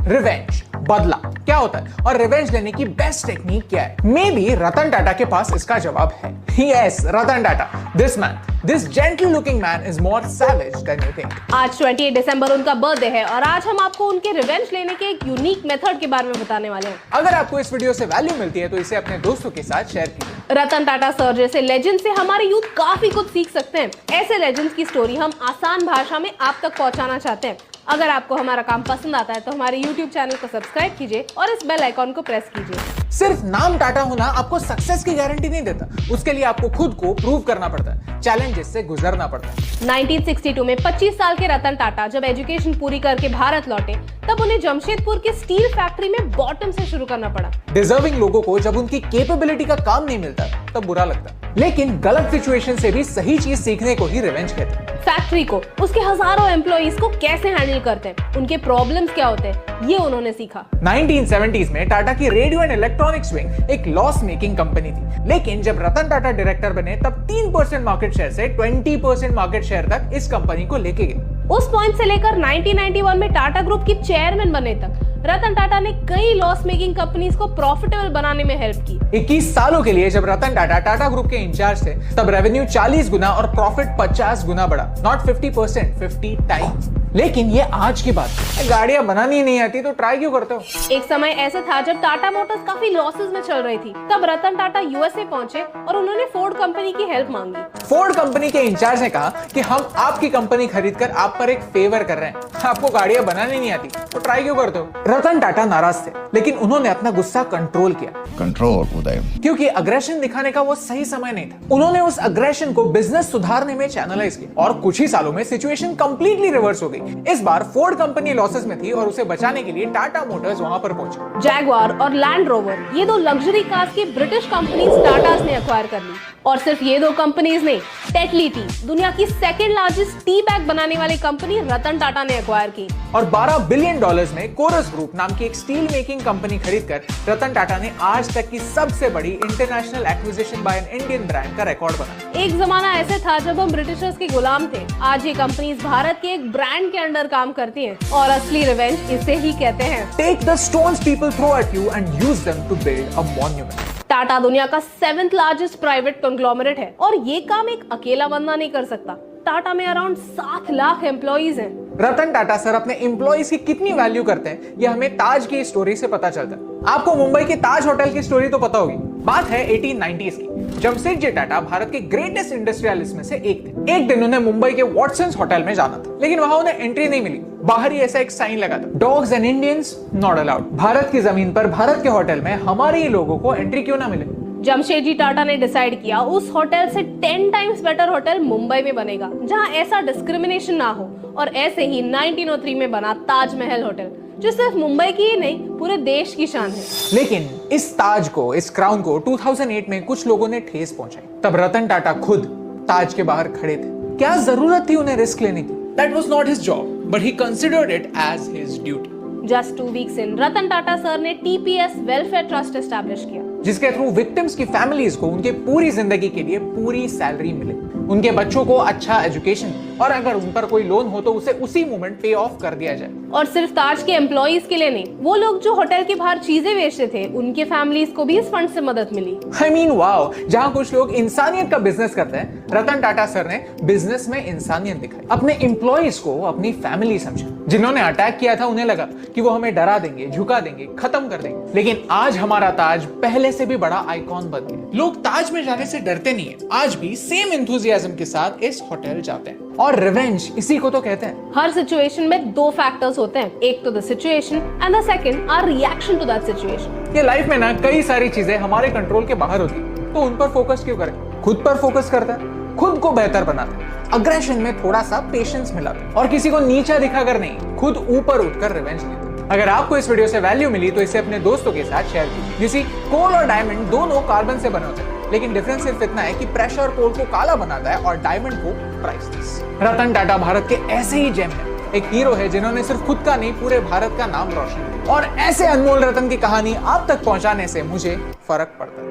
Revenge, बदला क्या होता है और रिवेंज लेने की बेस्ट टेक्निक क्या है? मे बी रतन टाटा के पास इसका जवाब है। Yes, Ratan Tata, this gentle looking man is more savage than you think. आज 28 दिसंबर उनका बर्थडे है और आज हम आपको उनके रिवेंज लेने के एक यूनिक मेथड के बारे में बताने वाले हैं। अगर आपको इस वीडियो से वैल्यू मिलती है तो इसे अपने दोस्तों के साथ शेयर कीजिए। रतन टाटा सर जैसे लेजेंड से हमारे यूथ काफी कुछ सीख सकते हैं। ऐसे लेजेंड्स की स्टोरी हम आसान भाषा में आप तक पहुंचाना चाहते हैं। अगर आपको हमारा काम पसंद आता है तो हमारे YouTube चैनल को सब्सक्राइब कीजिए और इस बेल आइकॉन को प्रेस कीजिए। सिर्फ नाम टाटा होना आपको सक्सेस की गारंटी नहीं देता, उसके लिए आपको खुद को प्रूव करना पड़ता है, चैलेंजेस से गुजरना पड़ता है। 1962 में 25 साल के रतन टाटा जब एजुकेशन पूरी करके भारत लौटे तब उन्हें जमशेदपुर के स्टील फैक्ट्री में बॉटम से शुरू करना पड़ा। डिजर्विंग लोगों को जब उनकी कैपेबिलिटी का काम नहीं मिलता तब बुरा लगता, लेकिन गलत सिचुएशन से भी सही चीज सीखने को ही रिवेंज कहते हैं। फैक्ट्री को, उसके हजारों एम्प्लॉइज को कैसे हैंडल करते हैं, उनके प्रॉब्लम्स क्या होते हैं, ये उन्होंने सीखा। 1970s में टाटा की रेडियो एंड इलेक्ट्रॉनिक्स विंग एक लॉस मेकिंग कंपनी थी, लेकिन जब रतन टाटा डायरेक्टर बने तब 3% मार्केट शेयर से 20% मार्केट शेयर तक इस कंपनी को लेके गए। उस पॉइंट से लेकर 1991 में टाटा ग्रुप की चेयरमैन बनने तक रतन टाटा ने कई लॉस मेकिंग कंपनीज को प्रॉफिटेबल बनाने में हेल्प की। 21 सालों के लिए जब रतन टाटा टाटा ग्रुप के इंचार्ज थे तब रेवेन्यू 40 गुना और प्रॉफिट 50 गुना बढ़ा। Not 50%, 50 times. लेकिन ये आज की बात है, गाड़ियां बनानी नहीं आती तो ट्राई क्यों करते हो? एक समय ऐसा था जब टाटा मोटर्स काफी लॉसेस में चल रही थी। तब रतन टाटा यूएसए पहुंचे और उन्होंने फोर्ड कंपनी की हेल्प मांगी। फोर्ड कंपनी के इंचार्ज ने कहा कि हम आपकी कंपनी खरीदकर आप पर एक फेवर कर रहे हैं, आपको गाड़ियां बनानी नहीं आती तो ट्राई क्यों करते हो? रतन टाटा नाराज थे, लेकिन उन्होंने अपना गुस्सा कंट्रोल किया। कंट्रोल उदय, क्योंकि अग्रेशन दिखाने का वो सही समय नहीं था। उन्होंने उस अग्रेशन को बिजनेस सुधारने में चैनलाइज किया और कुछ ही सालों में सिचुएशन कंप्लीटली रिवर्स हो गई। इस बार फोर्ड कंपनी लॉसेस में थी और उसे बचाने के लिए टाटा मोटर्स वहां पर पहुंचे। जैगवार और लैंड रोवर, ये दो लग्जरी कार्स की ब्रिटिश कंपनीज टाटास ने एक्वायर कर ली। और सिर्फ ये दो कंपनीज नहीं, टेटली टी, दुनिया की सेकंड लार्जेस्ट टी बैग बनाने वाली कंपनी, रतन टाटा ने एक्वायर की। और $12 बिलियन में कोरस ग्रुप नाम की एक स्टील मेकिंग कंपनी खरीदकर रतन टाटा ने आज तक की सबसे बड़ी international acquisition bye an Indian brand का रिकॉर्ड बनाया। एक जमाना ऐसे था जब हम ब्रिटिशर्स के गुलाम थे। आज ये कंपनीज भारत के एक ब्रांड के अंडर काम करती हैं और असली रिवेंज इसे ही कहते हैं। Take the stones people throw at you and use them to build a monument. Tata दुनिया का 7th लार्जेस्ट प्राइवेट कंग्लोमरेट है और ये काम एक अकेला बंदा नहीं कर सकता। टाटा में अराउंड 7 लाख एम्प्लॉइज हैं। रतन टाटा सर अपने एम्प्लॉइज की कितनी वैल्यू करते हैं ये हमें ताज की स्टोरी से पता चलता है। आपको मुंबई के ताज होटल की स्टोरी तो पता होगी। बात है 1890s की। जमशेदजी टाटा भारत के ग्रेटेस्ट इंडस्ट्रियलिस्ट में से एक थे। एक दिन उन्हें मुंबई के वॉटसन्स होटल में जाना था, लेकिन वहां उन्हें एंट्री नहीं मिली। बाहर ही ऐसा एक साइन लगा था, dogs and Indians not allowed. Bharat की जमीन पर भारत के होटल में हमारे ही लोगों को एंट्री क्यों ना मिले? जमशेदजी टाटा ने डिसाइड किया उस होटल से 10 टाइम्स बेटर होटल मुंबई में बनेगा जहां ऐसा डिस्क्रिमिनेशन ना हो। और ऐसे ही 1903 में बना ताजमहल होटल, जो सिर्फ मुंबई की ही नहीं पूरे देश की शान है। लेकिन इस ताज को, इस क्राउन को 2008 में कुछ लोगों ने ठेस पहुंचाई। तब रतन टाटा खुद ताज के बाहर खड़े थे। क्या जरूरत थी उन्हें रिस्क लेने की? That was not his job, but he considered it as his duty. Just 2 weeks in, Ratan Tata sir ने TPS वेलफेयर ट्रस्ट एस्टैब्लिश किया, जिसके थ्रू विक्टिम्स की फैमिलीज को उनके पूरी जिंदगी के लिए पूरी सैलरी मिले, उनके बच्चों को अच्छा एजुकेशन, और अगर उन पर कोई लोन हो तो उसे उसी मोमेंट पे ऑफ कर दिया जाए। और सिर्फ ताज के एम्प्लॉइज के लिए नहीं, वो लोग जो होटल के बाहर चीजें बेचते थे उनके फैमिलीज को भी इस फंड से मदद मिली। I mean, वाओ, जहाँ कुछ लोग इंसानियत का बिजनेस करते हैं, रतन टाटा सर ने बिजनेस में इंसानियत दिखाई। अपने एम्प्लॉइज को अपनी फैमिली समझा। जिन्होंने अटैक किया था उन्हें लगा कि वो हमें डरा देंगे, झुका देंगे, खत्म कर देंगे, लेकिन आज हमारा ताज पहले से भी बड़ा आइकॉन बन गया। लोग ताज में जाने से डरते नहीं है, आज भी सेम एंथुसियाज्म के साथ इस होटल जाते हैं। और रिवेंज इसी को तो कहते हैं। हर सिचुएशन में 2 फैक्टर्स होते हैं, एक तो the situation and the second our reaction to that situation. ये लाइफ में ना कई सारी चीजें हमारे कंट्रोल के बाहर होती है, तो उन पर फोकस क्यों करें? खुद पर फोकस करता है, खुद को बेहतर बनाता है। अग्रेशन में थोड़ा सा पेशेंस मिलाता है और किसी को नीचा दिखाकर नहीं, खुद ऊपर उठकर रिवेंज लेता है। अगर आपको इस वीडियो से वैल्यू मिली तो इसे अपने दोस्तों के साथ शेयर कीजिए। जैसे कोल और डायमंड दोनों कार्बन से बने होते हैं, लेकिन डिफरेंस सिर्फ इतना है कि प्रेशर कोल को काला बनाता है और डायमंड को प्राइसलेस। रतन टाटा भारत के ऐसे ही जेम है, एक हीरो है जिन्होंने सिर्फ खुद का नहीं पूरे भारत का नाम रोशन किया। और ऐसे अनमोल रतन की कहानी आप तक पहुंचाने से मुझे फर्क पड़ता है।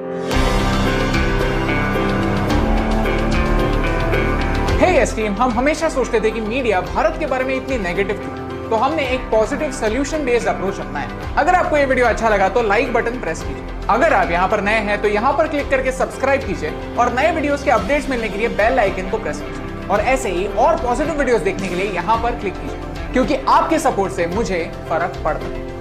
हे एस्टीम, हम हमेशा सोचते थे कि मीडिया भारत के बारे में इतनी नेगेटिव क्यों, तो हमने एक पॉजिटिव सोल्यूशन बेस्ड अप्रोच अपनाया। अगर आपको ये वीडियो अच्छा लगा तो लाइक बटन प्रेस कीजिए। अगर आप यहाँ पर नए हैं तो यहाँ पर क्लिक करके सब्सक्राइब कीजिए और नए वीडियोस के अपडेट्स मिलने के लिए बेल आइकन को प्रेस कीजिए। और ऐसे ही और पॉजिटिव वीडियोस देखने के लिए यहाँ पर क्लिक कीजिए, क्योंकि आपके सपोर्ट से मुझे फर्क पड़ता है।